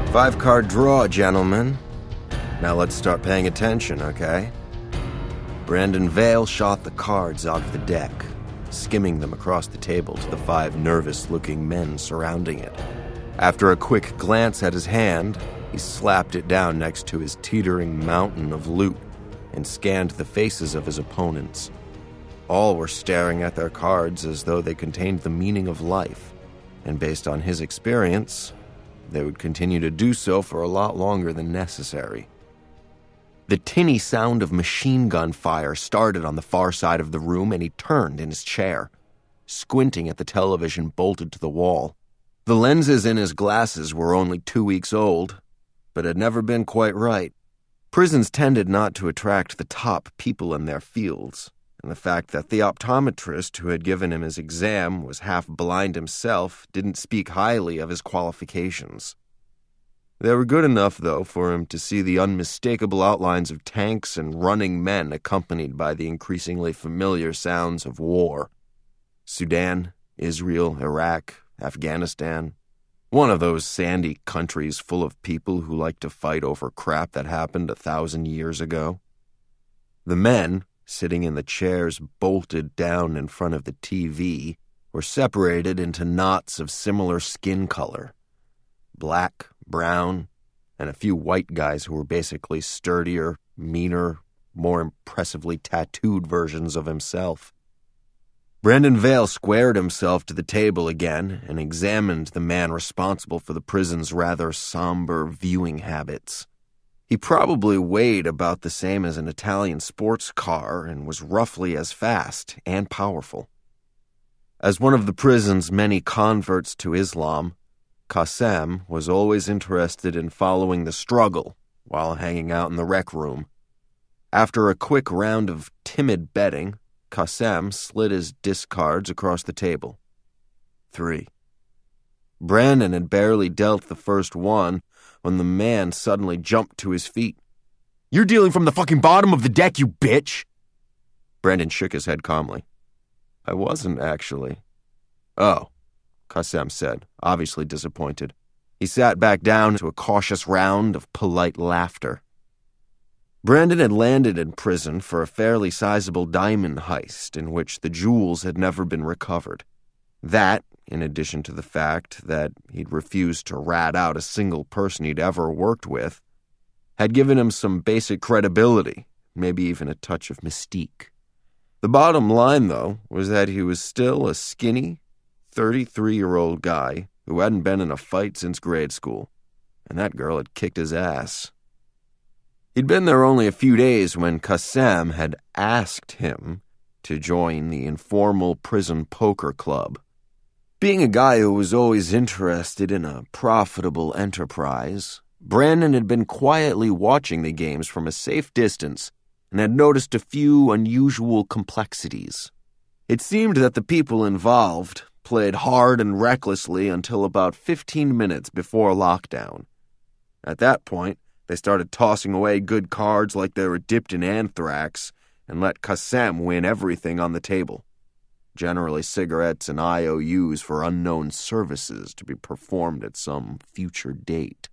5-card draw, gentlemen. Now let's start paying attention, okay? Brandon Vale shot the cards out of the deck, skimming them across the table to the 5 nervous-looking men surrounding it. After a quick glance at his hand, he slapped it down next to his teetering mountain of loot and scanned the faces of his opponents. All were staring at their cards as though they contained the meaning of life, and based on his experience, they would continue to do so for a lot longer than necessary. The tinny sound of machine gun fire started on the far side of the room, and he turned in his chair, squinting at the television bolted to the wall. The lenses in his glasses were only 2 weeks old, but had never been quite right. Prisons tended not to attract the top people in their fields, and the fact that the optometrist who had given him his exam was half-blind himself didn't speak highly of his qualifications. They were good enough, though, for him to see the unmistakable outlines of tanks and running men accompanied by the increasingly familiar sounds of war. Sudan, Israel, Iraq, Afghanistan. One of those sandy countries full of people who like to fight over crap that happened 1,000 years ago. The men, sitting in the chairs bolted down in front of the TV, were separated into knots of similar skin color. Black, brown, and a few white guys who were basically sturdier, meaner, more impressively tattooed versions of himself. Brandon Vale squared himself to the table again and examined the man responsible for the prison's rather somber viewing habits. He probably weighed about the same as an Italian sports car and was roughly as fast and powerful. As one of the prison's many converts to Islam, Qassem was always interested in following the struggle while hanging out in the rec room. After a quick round of timid betting, Qassem slid his discards across the table. 3. Brandon had barely dealt the first one when the man suddenly jumped to his feet. "You're dealing from the fucking bottom of the deck, you bitch!" Brandon shook his head calmly. "I wasn't, actually." "Oh," Qassem said, obviously disappointed. He sat back down to a cautious round of polite laughter. Brandon had landed in prison for a fairly sizable diamond heist in which the jewels had never been recovered. That, in addition to the fact that he'd refused to rat out a single person he'd ever worked with, had given him some basic credibility, maybe even a touch of mystique. The bottom line, though, was that he was still a skinny, 33-year-old guy who hadn't been in a fight since grade school, and that girl had kicked his ass. He'd been there only a few days when Qassem had asked him to join the informal prison poker club. Being a guy who was always interested in a profitable enterprise, Brandon had been quietly watching the games from a safe distance and had noticed a few unusual complexities. It seemed that the people involved played hard and recklessly until about 15 minutes before lockdown. At that point, they started tossing away good cards like they were dipped in anthrax and let Qassem win everything on the table. Generally cigarettes and IOUs for unknown services to be performed at some future date.